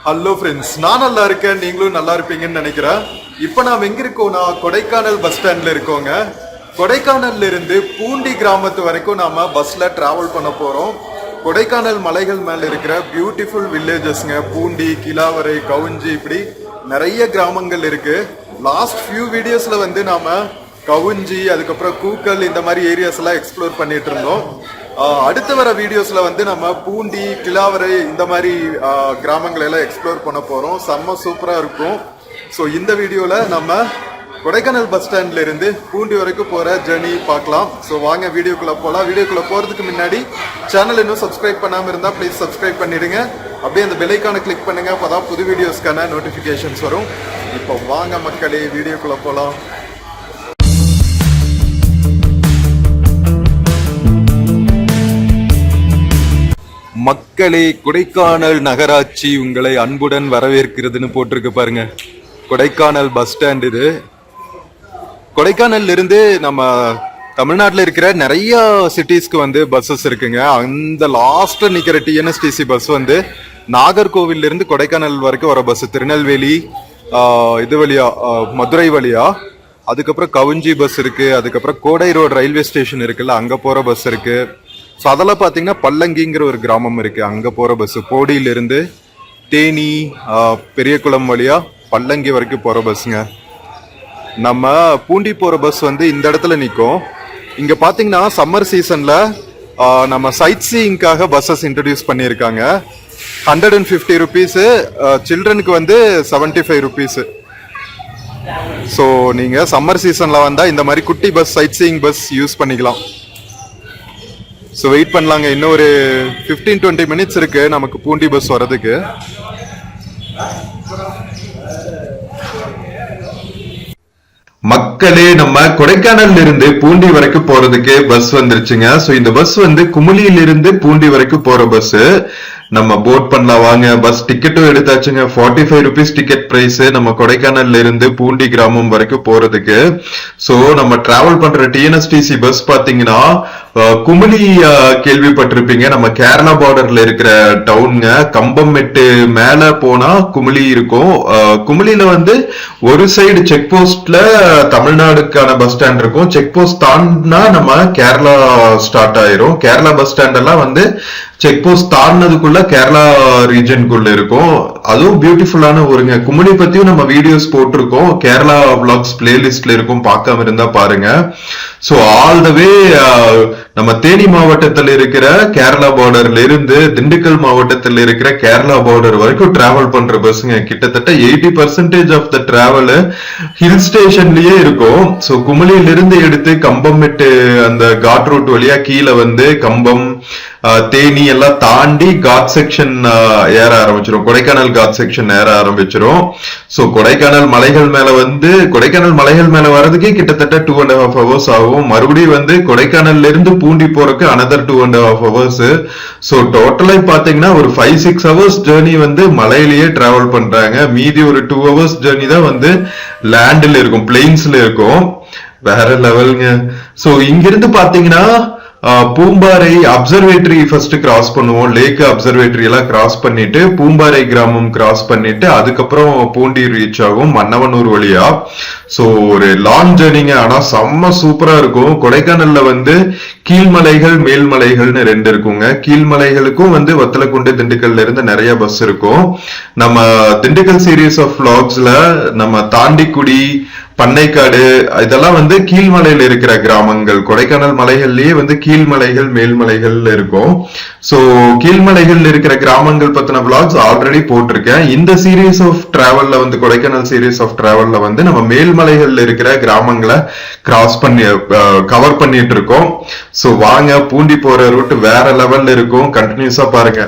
Hello friends, நான் நல்லா இருக்கேன், நீங்களும் நல்லா இருப்பீங்கன்னு நினைக்கிறேன். இப்போ நாம் எங்க இருக்கோம்னா கொடைக்கானல் பஸ் ஸ்டாண்ட்ல இருக்கோங்க. கொடைக்கானல்ல இருந்து பூண்டி கிராமத்து வரைக்கும் நாம பஸ்ல டிராவல் பண்ண போறோம். கொடைக்கானல் மலைகள் மேல இருக்கிற பியூட்டிஃபுல் வில்லேஜஸ்ங்க. பூண்டி, கிலாவரை, கவுஞ்சி, இப்படி நிறைய கிராமங்கள் இருக்கு. லாஸ்ட் ஃபியூ வீடியோஸ்ல வந்து நாம கவுஞ்சி, அதுக்கப்புறம் கூக்கல், இந்த மாதிரி ஏரியாஸ் எல்லாம் எக்ஸ்ப்ளோர் பண்ணிட்டு இருந்தோம். அடுத்து வர வீடியோஸ்ல வந்து நம்ம பூண்டி, கிலாவரை, இந்த மாதிரி கிராமங்களை எல்லாம் எக்ஸ்ப்ளோர் பண்ண போறோம். செம்ம சூப்பரா இருக்கும். ஸோ இந்த வீடியோல நம்ம கொடைக்கானல் பஸ் ஸ்டாண்ட்ல இருந்து பூண்டி வரைக்கும் போற ஜேர்னி பார்க்கலாம். ஸோ வாங்க வீடியோக்குள்ள போகலாம். வீடியோக்குள்ள போறதுக்கு முன்னாடி சேனல் இன்னும் சப்ஸ்கிரைப் பண்ணாம இருந்தா ப்ளீஸ் சப்ஸ்கிரைப் பண்ணிடுங்க. அப்படியே அந்த பெல் ஐகானை கிளிக் பண்ணுங்க, அப்பதான் புது வீடியோஸ்க்கான நோட்டிபிகேஷன்ஸ் வரும். இப்போ வாங்க மக்களே, வீடியோக்குள்ள போகலாம். மக்களே, கொடைக்கானல் நகராட்சி உங்களை அன்புடன் வரவேற்கிறதுன்னு போட்டிருக்கு பாருங்க. கொடைக்கானல் பஸ் ஸ்டாண்ட் இது. கொடைக்கானல்ல இருந்து நம்ம தமிழ்நாட்டில் இருக்கிற நிறைய சிட்டிஸ்க்கு வந்து பஸ்ஸஸ் இருக்குங்க. அந்த லாஸ்ட் நிக்கிற டிஎன்எஸ்டிசி பஸ் வந்து நாகர்கோவில்ல இருந்து கொடைக்கானல் வரைக்கும் வர பஸ். திருநெல்வேலி இது வழியா, மதுரை வழியா, அதுக்கப்புறம் கவுஞ்சி பஸ் இருக்கு, அதுக்கப்புறம் கோடை ரோடு ரயில்வே ஸ்டேஷன் இருக்குல்ல, அங்க போற பஸ் இருக்கு. ஸோ அதெல்லாம் பார்த்தீங்கன்னா பல்லங்கிங்கிற ஒரு கிராமம் இருக்கு, அங்கே போகிற பஸ்ஸு. போடியிலிருந்து தேனி, பெரியகுளம் வழியா பல்லங்கி வரைக்கும் போகிற பஸ்ஸுங்க. நம்ம பூண்டி போகிற பஸ் வந்து இந்த இடத்துல நிற்கும். இங்கே பார்த்தீங்கன்னா சம்மர் சீசனில் நம்ம சைட் சீயிங்காக பஸ்ஸஸ் இன்ட்ரடியூஸ் பண்ணியிருக்காங்க. 150 ருபீஸு, சில்ட்ரனுக்கு வந்து 75 ருபீஸு. ஸோ நீங்கள் சம்மர் சீசனில் வந்தால் இந்த மாதிரி குட்டி bus, sightseeing bus use பண்ணிக்கலாம். ஸோ வெயிட் பண்ணலாங்க. இன்னும் ஒரு 15-20 மினிட்ஸ் இருக்கு நமக்கு பூண்டி பஸ் வர்றதுக்கு. மக்களே, நம்ம கொடைக்கானல்ல இருந்து பூண்டி வரைக்கும் போறதுக்கு பஸ் வந்துருச்சுங்க. ஸோ இந்த பஸ் வந்து குமுளியில இருந்து பூண்டி வரைக்கும் போற பஸ். நம்ம போட் பண்ணலாம் வாங்க. பஸ் டிக்கெட்டும் எடுத்தாச்சுங்க. 45 ருபீஸ் டிக்கெட் பிரைஸ் நம்ம கொடைக்கானல்ல இருந்து பூண்டி கிராமம் வரைக்கும் போறதுக்கு. ஸோ நம்ம டிராவல் பண்ற டிஎன்எஸ்டிசி பஸ் பாத்தீங்கன்னா குமுளி கேள்விப்பட்டிருப்பீங்க. நம்ம கேரளா பார்டர்ல இருக்கிற டவுனுங்க. கம்பம்மெட்டு மேல போனா குமுளி இருக்கும். குமுளியில வந்து ஒரு சைடு செக் போஸ்ட்ல தமிழ்நாடுக்கான பஸ் ஸ்டாண்ட் இருக்கும். செக் போஸ்ட் தாண்டினா நம்ம கேரளா ஸ்டார்ட் ஆயிரும். கேரளா பஸ் ஸ்டாண்ட் எல்லாம் வந்து செக் போஸ்ட் தாண்டினதுக்குள்ள கேரளா ரீஜனுக்குள்ள இருக்கும். அதுவும் பியூட்டிஃபுல்லான ஊருங்க. குமுளி பத்தியும் நம்ம வீடியோஸ் போட்டிருக்கோம். கேரளா விளாக்ஸ் பிளேலிஸ்ட்ல இருக்கும், பார்க்காம இருந்தா பாருங்க. சோ ஆல் த வே நம்ம தேனி மாவட்டத்தில் இருக்கிற கேரளா பார்டர்ல இருந்து திண்டுக்கல் மாவட்டத்தில் இருக்கிற கேரளா பார்டர் வரைக்கும் டிராவல் பண்ற பஸ்ஸுங்க. கிட்டத்தட்ட 80% ஆஃப் த டிராவல் ஹில் ஸ்டேஷன்லயே இருக்கும். சோ குமுளியில இருந்து எடுத்து கம்பம்மெட்டு அந்த காட் ரூட் வழியா கீழே வந்து கம்பம், தேனி எல்லாம் தாண்டி காட் செக்ஷன் ஏற ஆரம்பிச்சிரும். கொடைக்கானல் காட் செக்ஷன் ஏற ஆரம்பிச்சிரும். சோ கொடைக்கானல் மலைகள் மேல வர்றதுக்கே கிட்டத்தட்ட 2.5 hours ஆகும். மறுபடியும் வந்து கொடைக்கானல்ல இருந்து பூண்டி போறதுக்கு அனதர் 2.5 hours. சோ டோட்டலா பாத்தீங்கன்னா ஒரு 5-6 hours ஜேர்னி வந்து மலையிலேயே டிராவல் பண்றாங்க. மீதி ஒரு 2 hours ஜேர்னி தான் வந்து லேண்ட்ல இருக்கும், பிளெயின்ஸ்ல இருக்கும். வேற லெவலுங்க. சோ இங்கிருந்து பாத்தீங்கன்னா பூம்பாறை அப்சர்வேட்டரி ஃபர்ஸ்ட் கிராஸ் பண்ணுவோம். லேக் அப்சர்வேட்டரி எல்லாம் கிராஸ் பண்ணிட்டு பூம்பாறை கிராமம் கிராஸ் பண்ணிட்டு அதுக்கப்புறம் பூண்டி ரீச் ஆகும் மன்னவனூர் வழியா. சோ ஒரு லாங் ஜேர்னிங்க. ஆனா செம்ம சூப்பரா இருக்கும். கொடைக்கானல்ல வந்து கீழ்மலைகள், மேல்மலைகள்னு 2 இருக்குங்க. கீழ்மலைகளுக்கும் வந்து வத்தலக்குண்டு, திண்டுக்கல்ல இருந்து நிறைய பஸ் இருக்கும். நம்ம திண்டுக்கல் சீரீஸ் ஆஃப் vlogsல நம்ம தாண்டிக்குடி, பண்ணைக்காடு, இதெல்லாம் வந்து கீழ்மலையில இருக்கிற கிராமங்கள். கொடைக்கானல் மலைகள்லயே வந்து கீழ்மலைகள், மேல்மலைகள் இருக்கும். சோ கீழ்மலைகள் இருக்கிற கிராமங்கள் பத்தின vlogs ஆல்ரெடி போட்டிருக்கேன். இந்த சீரீஸ் ஆஃப் டிராவல்ல வந்து கொடைக்கானல் சீரீஸ் ஆஃப் டிராவல்ல வந்து நம்ம மேல்மலைகள்ல இருக்கிற கிராமங்களை கிராஸ் பண்ணி கவர் பண்ணிட்டு இருக்கோம். சோ வாங்க, பூண்டி போற ரூட் வேற லெவல்ல இருக்கும். கண்டினியூஸா பாருங்க.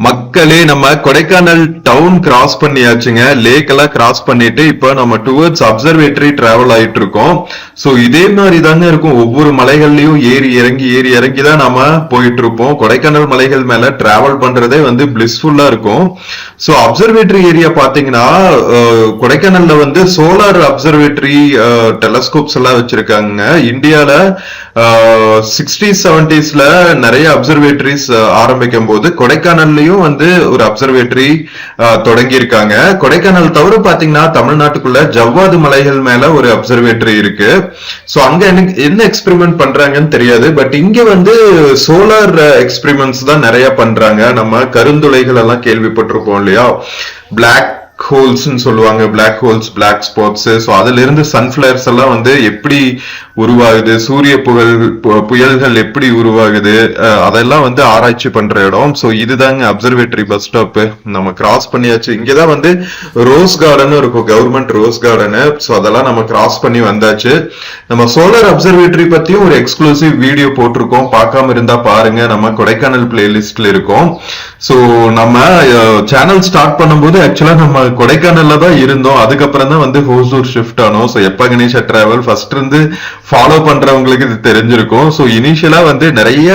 மக்களே, நம்ம கொடைக்கானல் டவுன் கிராஸ் பண்ணியாச்சுங்க. லேக் எல்லாம் கிராஸ் பண்ணிட்டு இப்ப நம்ம டுவர்ட்ஸ் அப்சர்வேட்டரி டிராவல் ஆயிட்டு இருக்கோம். சோ இதே மாதிரி தாங்க இருக்கும். ஒவ்வொரு மலைகள்லயும் ஏறி இறங்கி தான் நம்ம போயிட்டு இருப்போம். கொடைக்கானல் மலைகள் மேல டிராவல் பண்றதே வந்து பிளிஸ்ஃபுல்லா இருக்கும். சோ அப்சர்வேட்டரி ஏரியா பாத்தீங்கன்னா கொடைக்கானல்ல வந்து சோலார் அப்சர்வேட்டரி டெலஸ்கோப்ஸ் எல்லாம் வச்சிருக்காங்க. இந்தியால 60s 70sல நிறைய அப்சர்வேட்டரிஸ் ஆரம்பிக்கும் போது கொடைக்கானல்லையும் வந்து ஒரு அப்சர்வேட்டரி தொடங்கி இருக்காங்க. கொடைக்கானல் தவிர பாத்தீங்கன்னா தமிழ்நாட்டுக்குள்ள ஜவ்வாது மலைகள் மேல ஒரு அப்சர்வேட்டரி இருக்கு. சோ அங்க என்ன எக்ஸ்பெரிமெண்ட் பண்றாங்கன்னு தெரியாது. பட் இங்க வந்து சோலார் எக்ஸ்பெரிமெண்ட்ஸ் தான் நிறைய பண்றாங்க. நம்ம கருந்துளைகள் எல்லாம் கேள்விப்பட்டிருப்போம் இல்லையா, பிளாக் ஹோல்ஸ் சொல்லுவாங்க, black holes, black spots. So அதுல இருந்து சன்ஃபிளவர்ஸ் எல்லாம் வந்து எப்படி உருவாகுது, சூரிய புயல்கள் எப்படி உருவாகுது, அதெல்லாம் வந்து ஆராய்ச்சி பண்ற இடம். சோ இதுதாங்க அப்சர்வேட்டரி பஸ் ஸ்டாப். நம்ம கிராஸ் பண்ணியாச்சு. இங்கதான் வந்து ரோஸ் கார்டன் இருக்கும், கவர்மெண்ட் ரோஸ் கார்டன். சோ அதெல்லாம் நம்ம கிராஸ் பண்ணி வந்தாச்சு. நம்ம சோலார் அப்சர்வேட்டரி பத்தியும் ஒரு எக்ஸ்க்ளூசிவ் வீடியோ போட்டிருக்கோம். பார்க்காம இருந்தா பாருங்க, நம்ம கொடைக்கானல் பிளேலிஸ்ட்ல இருக்கும். சோ நம்ம சேனல் ஸ்டார்ட் பண்ணும்போது ஆக்சுவலா நம்ம கொடைக்கானல்ல தான் இருந்தோம். அதுக்கப்புறம் தான் வந்து ஹோசூர் ஷிஃப்ட் ஆனோம். சோ எப்ப கணேஷா டிராவல் ஃபர்ஸ்ட் இருந்து ஃபாலோ பண்றவங்களுக்கு இது தெரிஞ்சிருக்கும். சோ இனிஷியலா வந்து நிறைய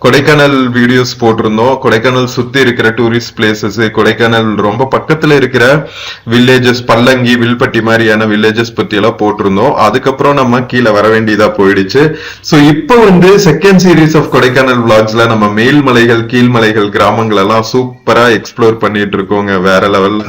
கொடைக்கானல் வீடியோஸ் போட்டிருந்தோம். கொடைக்கானல் சுத்தி இருக்கிற டூரிஸ்ட் பிளேசஸ், கொடைக்கானல் ரொம்ப பக்கத்துல இருக்கிற வில்லேஜஸ், பல்லங்கி, வில்பட்டி மாதிரியான வில்லேஜஸ் பத்தி எல்லாம் போட்டிருந்தோம். அதுக்கப்புறம் நம்ம கீழே வர வேண்டியதா போயிடுச்சு. சோ இப்போ வந்து செகண்ட் சீரீஸ் ஆஃப் கொடைக்கானல் விளாக்ஸ்ல நம்ம மேல்மலைகள், கீழ்மலைகள், கிராமங்கள் எல்லாம் சூப்பரா எக்ஸ்ப்ளோர் பண்ணிட்டு இருக்கோங்க, வேற லெவல்ல.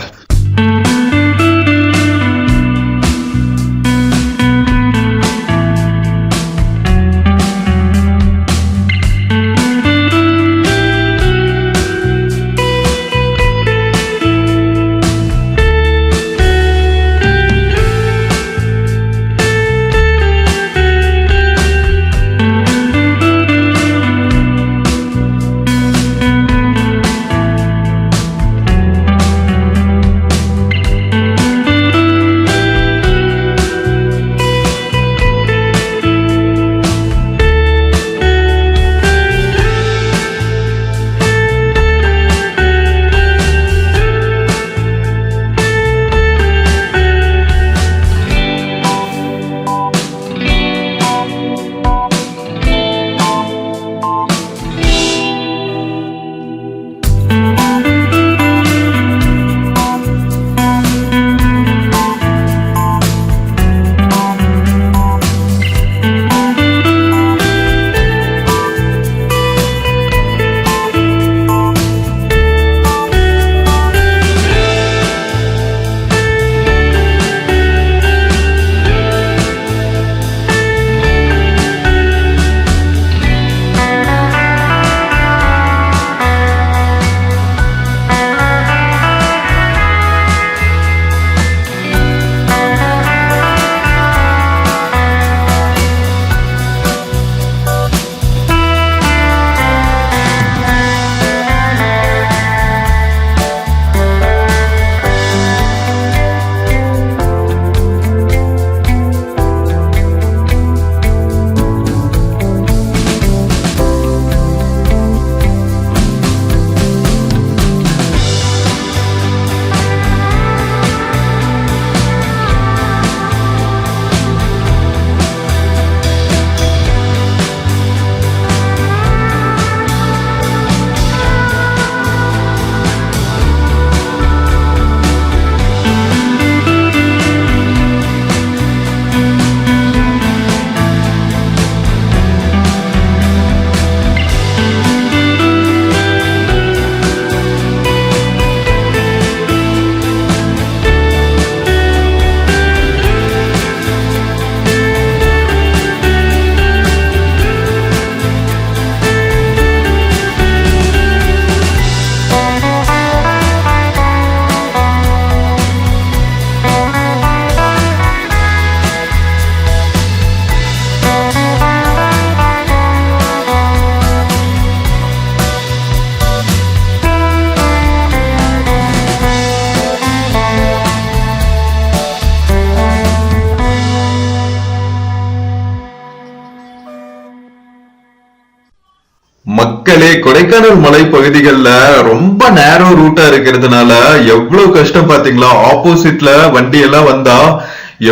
மக்களே, கொடைக்கானல் மலை பகுதிகள்ல ரொம்ப நேரோ ரூட்டா இருக்கிறதுனால எவ்வளவு கஷ்டம் பாத்தீங்களா? ஆப்போசிட்ல வண்டி எல்லாம் வந்தா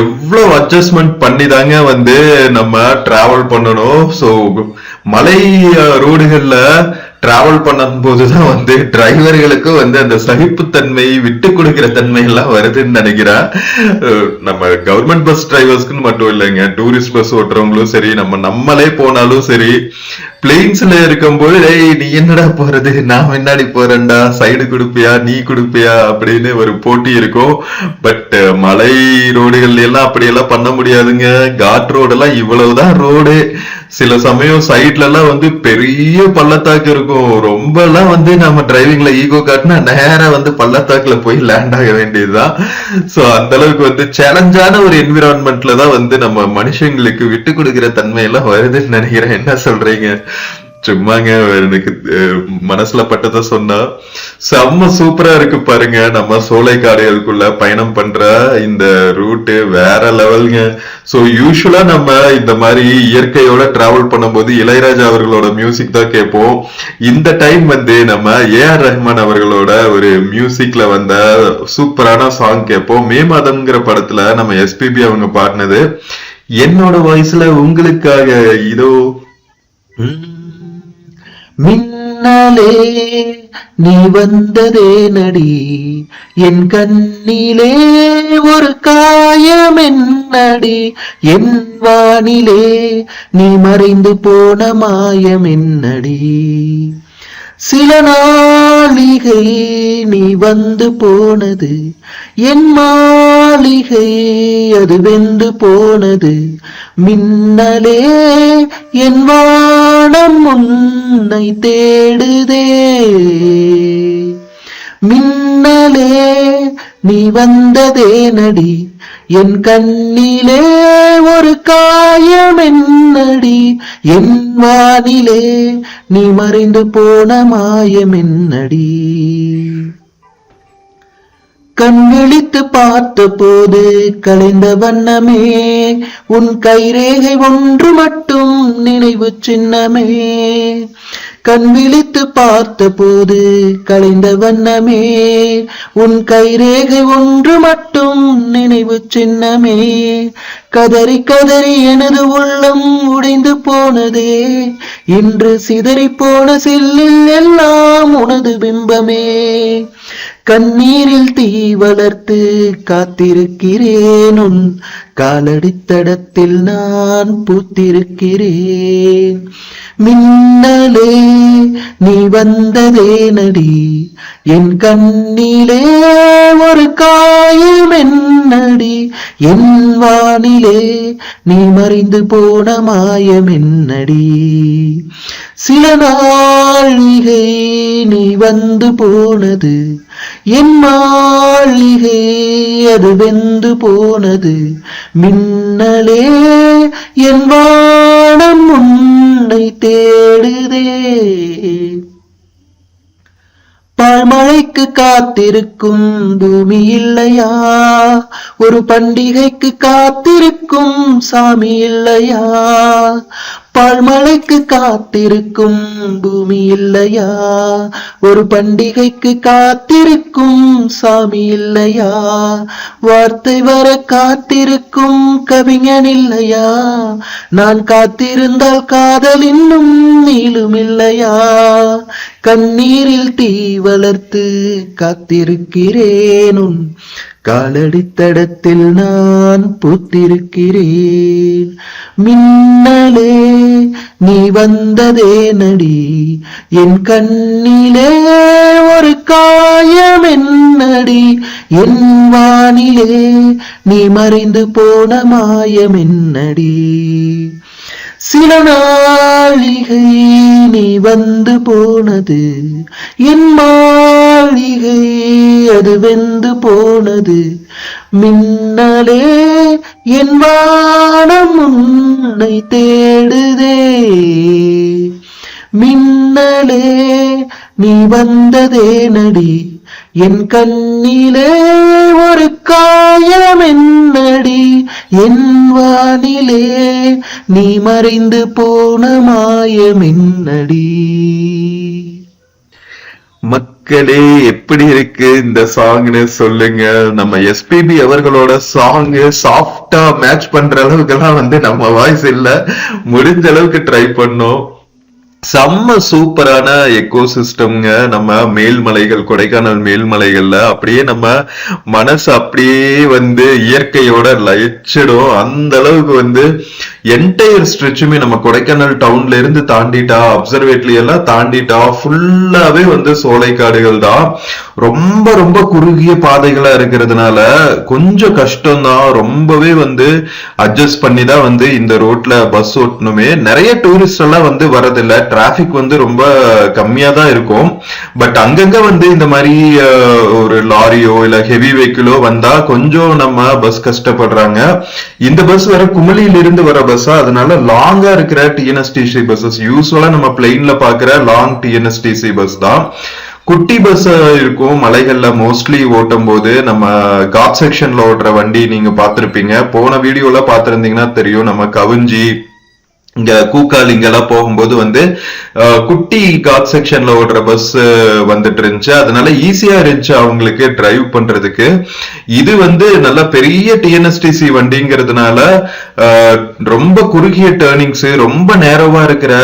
எவ்வளவு அட்ஜஸ்ட்மெண்ட் பண்ணி தாங்க நம்ம டிராவல் பண்ணணும். சோ மலை ரோடுகள்ல டிராவல் பண்ணும் போதுதான் டிரைவர்களுக்கு அந்த சகிப்புத்தன்மை, விட்டு கொடுக்கிற தன்மை எல்லாம் வருதுன்னு நினைக்கிறேன். நம்ம கவர்மெண்ட் பஸ் டிரைவர்ஸ்க்குன்னு மட்டும் இல்லைங்க, டூரிஸ்ட் பஸ் ஓட்டுறவங்களும் சரி, நம்மளே போனாலும் சரி, பிளெயின்ஸ்ல இருக்கும்போது நீ என்னடா போறது, நான் முன்னாடி போறேன்டா, சைடு கொடுப்பியா, நீ கொடுப்பியா அப்படின்னு ஒரு போட்டி இருக்கும். பட் மலை ரோடுகள் எல்லாம் அப்படி எல்லாம் பண்ண முடியாதுங்க. காட் ரோடு எல்லாம் இவ்வளவுதான் ரோடு. சில சமயம் சைட்ல எல்லாம் பெரிய பள்ளத்தாக்கு இருக்கும். ரொம்ப எல்லாம் நம்ம டிரைவிங்ல ஈகோ காட்டினா நேரா பள்ளத்தாக்குல போய் லேண்ட் ஆக வேண்டியதுதான். சோ அந்த அளவுக்கு சேலஞ்சான ஒரு என்விரான்மெண்ட்ல தான் நம்ம மனுஷங்களுக்கு விட்டு கொடுக்கிற தன்மை எல்லாம் வருதுன்னு நினைக்கிறேன். என்ன சொல்றீங்க? சும்மாங்க, எனக்கு மனசுல பட்டதை சொன்னா செம்ம சூப்பரா இருக்கு பாருங்க. நம்ம சோலைக்காடுகளுக்குள்ள பயணம் பண்ற இந்த ரூட்டு வேற லெவல்ங்க. சோ யூஸ்வலா நம்ம இந்த மாதிரி இயற்கையோட டிராவல் பண்ணும்போது இளையராஜா அவர்களோட மியூசிக் தான் கேட்போம். இந்த டைம் நம்ம ஏஆர் ரஹ்மான் அவர்களோட ஒரு மியூசிக்ல சூப்பரான சாங் கேட்போம். மே மாதம்ங்கிற படத்துல நம்ம எஸ்பிபி அவங்க பாடினது என்னோட வாய்ஸ்ல உங்களுக்காக இதோ. மின்னலே நீ வந்ததே நடி, என் கண்ணிலே ஒரு காயம் என்னடி, என் வானிலே நீ மறைந்து போன மாயம் என்னடி. சில நாளிகை நீ வந்து போனது, என் மாளிகை அது வெந்து போனது. மின்னலே என் வானம் உன்னை தேடுதே. மின்னலே நீ வந்ததே நடி, என் கண்ணிலே ஒரு காயம் என்னடி, என் வானிலே நீ மறைந்து போன மாயம் என்னடி. கண் விழித்து பார்த்த போது கலைந்த வண்ணமே, உன் கைரேகை ஒன்று மட்டும் நினைவு சின்னமே. கண் விழித்து பார்த்த போது கலைந்த வண்ணமே, உன் கைரேகை ஒன்று மட்டும் நினைவு சின்னமே. கதறி கதறி எனது உள்ளம் உடைந்து போனதே, இன்று சிதறி போன செல்லில் எல்லாம் உனது பிம்பமே. கண்ணீரில் தீ வளர்த்து காத்திருக்கிறேன், உன் காலடித்தடத்தில் நான் பூத்திருக்கிறேன். மின்னலே நீ வந்ததே நடி, என் கண்ணிலே ஒரு காயம் என்னடி, என் வானிலே நீ மறைந்து போன மாயம் என்னடி. சில நாளிகை நீ வந்து போனது, என் மாளிகை அது வெந்து போனது. மின்னலே என் வானம் உன்னை தேடுதே. பால்மழைக்கு காத்திருக்கும் பூமி இல்லையா, ஒரு பண்டிகைக்கு காத்திருக்கும் சாமி இல்லையா. பால்மழைக்கு காத்திருக்கும் பூமி இல்லையா, ஒரு பண்டிகைக்கு காத்திருக்கும் சாமி இல்லையா. வார்த்தை வர காத்திருக்கும் கவிஞன் இல்லையா, நான் காத்திருந்தால் காதல் இன்னும் நீளும் இல்லையா. கண்ணீரில் தீ வளர்த்து காத்திருக்கிறேன், உன் காலடித்தடத்தில் நான் பூத்திருக்கிறேன். மின்னலே நீ வந்ததே நடி, என் கண்ணிலே ஒரு காயம் என்னடி, என் வானிலே நீ மறைந்து போன மாயம் என்னடி. சில நாளிகை நீ வந்து போனது, என் மாளிகை அது வெந்து போனது. மின்னலே என் வானம் உன்னை தேடுதே. மின்னலே நீ வந்ததே நடி, என் கண்ணிலே ஒரு காயம் என்னடி, என் வானிலே நீ மறைந்து போன மாயமென்னடி. மக்களே, எப்படி இருக்கு இந்த சாங்னு சொல்லுங்க. நம்ம எஸ்பிபி அவர்களோட சாங் சாஃப்டா மேட்ச் பண்ற அளவுக்குலாம் நம்ம வாய்ஸ் இல்ல, முடிஞ்ச அளவுக்கு ட்ரை பண்ணோம். செம்ம சூப்பரான எக்கோ சிஸ்டம்ங்க. நம்ம மேல்மலைகள், கொடைக்கானல் மேல்மலைகள்ல அப்படியே நம்ம மனசு அப்படியே இயற்கையோட லயிச்சிடும். அந்த அளவுக்கு என்டையர் ஸ்ட்ரெச்சுமே நம்ம கொடைக்கானல் டவுன்ல இருந்து தாண்டிட்டா, அப்சர்வேட்லி எல்லாம் தாண்டிட்டா ஃபுல்லாவே சோலை காடுகள் தான். ரொம்ப ரொம்ப குறுகிய பாதைகளா இருக்கிறதுனால கொஞ்சம் கஷ்டம் தான். ரொம்பவே அட்ஜஸ்ட் பண்ணி தான் இந்த ரோட்ல பஸ் ஓட்டணுமே. நிறைய டூரிஸ்ட் எல்லாம் வரதில்லை. டிராபிக் ரொம்ப கம்மியா தான் இருக்கும். பட் அங்கங்க இந்த மாதிரி ஒரு லாரியோ இல்ல ஹெவி வெஹிக்கிளோ வந்தா கொஞ்சம் நம்ம பஸ் கஷ்டப்படுறாங்க. இந்த பஸ் வர குமளியில இருந்து வர பஸ்ஸா, அதனால லாங்கா இருக்கிற டிஎன்எஸ்டிசி பஸ்ஸஸ், யூஸ்வலா நம்ம பிளெயின்ல பாக்குற லாங் டிஎன்எஸ்டிசி பஸ் தான். குட்டி பஸ் இருக்கும் மலைகள்ல மோஸ்ட்லி ஓட்டும் போது. நம்ம காட் செக்ஷன்ல ஓட்டுற வண்டி நீங்க பாத்திருப்பீங்க, போன வீடியோல பாத்திருந்தீங்கன்னா தெரியும். நம்ம கவுஞ்சி இங்க கூக்கால் இங்கெல்லாம் போகும்போது குட்டி காட் செக்ஷன்ல ஓடுற பஸ் வந்துட்டு இருந்துச்சு. அதனால ஈஸியா இருந்துச்சு அவங்களுக்கு டிரைவ் பண்றதுக்கு. இது நல்ல பெரிய டிஎன்எஸ்டிசி வண்டிங்கிறதுனால ரொம்ப குறுகிய டேர்னிங்ஸ், ரொம்ப நேரவா இருக்கிற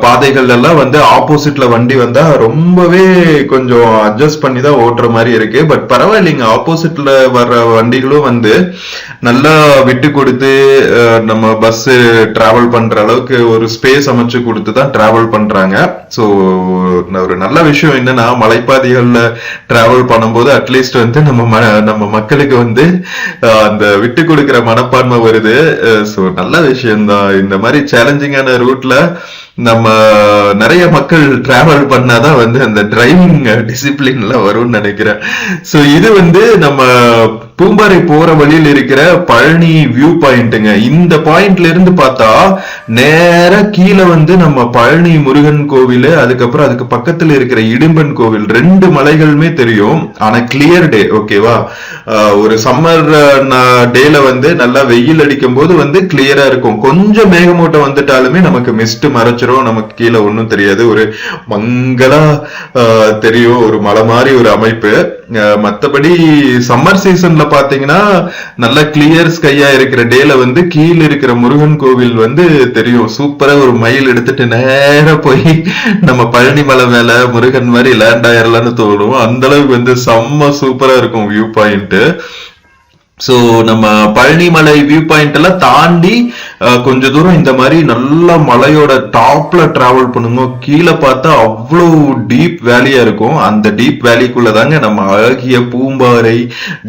பாதைகள் எல்லாம் ஆப்போசிட்ல வண்டி வந்தா ரொம்பவே கொஞ்சம் அட்ஜஸ்ட் பண்ணி தான் ஓட்டுற மாதிரி இருக்கு. பட் பரவாயில்லைங்க, ஆப்போசிட்ல வர்ற வண்டிகளும் நல்லா விட்டு கொடுத்து நம்ம பஸ் டிராவல் பண்ற அளவுக்கு ஒரு ஸ்பேஸ் அமைச்சு கொடுத்து தான் டிராவல் பண்றாங்க. சோ ஒரு நல்ல விஷயம் என்னன்னா, மலைப்பாதைகள்ல டிராவல் பண்ணும்போது அட்லீஸ்ட் நம்ம மக்களுக்கு அந்த விட்டு கொடுக்கிற மனப்பான்மை வருது. சோ நல்ல விஷயம் தான். இந்த மாதிரி சேலஞ்சிங்கான ரூட்ல நம்ம நிறைய மக்கள் டிராவல் பண்ணாதான் அந்த டிரைவிங் டிசிப்ளின்ல வரும்னு நினைக்கிறேன். சோ இது நம்ம பூம்பாறை போற வழியில் இருக்கிற பழனி வியூ பாயிண்ட்டுங்க. இந்த பாயிண்ட்ல இருந்து பார்த்தா நேர கீழே நம்ம பழனி முருகன் கோவில், அதுக்கப்புறம் அதுக்கு பக்கத்துல இருக்கிற இடும்பன் கோவில், ரெண்டு மலைகளுமே தெரியும். ஆனா கிளியர் டே, ஓகேவா? ஒரு சம்மர் டேல நல்லா வெயில் அடிக்கும் போது கிளியரா இருக்கும். கொஞ்சம் மேகமூட்டம் வந்துட்டாலுமே நமக்கு மிஸ்ட் மறைச்சிரும், நமக்கு கீழே ஒன்னும் தெரியாது, ஒரு மங்களா தெரியும், ஒரு மலை மாதிரி ஒரு அமைப்பு. மத்தபடி சம்மர் சீசன்ல பாத்தீங்கன்னா நல்ல கிளியர் ஸ்கையா இருக்கிற டேல கீழே இருக்கிற முருகன் கோவில் தெரியும். சூப்பரா ஒரு மயில் எடுத்துட்டு நேரா போய் நம்ம பழனி மலை மேல முருகன் மாதிரி லேண்ட் ஆயிரலாம்னு தோணும். அந்த அளவுக்கு செம்ம சூப்பரா இருக்கும் வியூ பாயிண்ட். சோ நம்ம பழனி மலை வியூ பாயிண்ட் எல்லாம் தாண்டி கொஞ்ச தூரம் இந்த மாதிரி நல்ல மலையோட டாப்ல டிராவல் பண்ணுங்க. கீழே பார்த்தா அவ்வளவு டீப் வேலியா இருக்கும். அந்த டீப் வேலிக்குள்ளதாங்க நம்ம அழகிய பூம்பாறை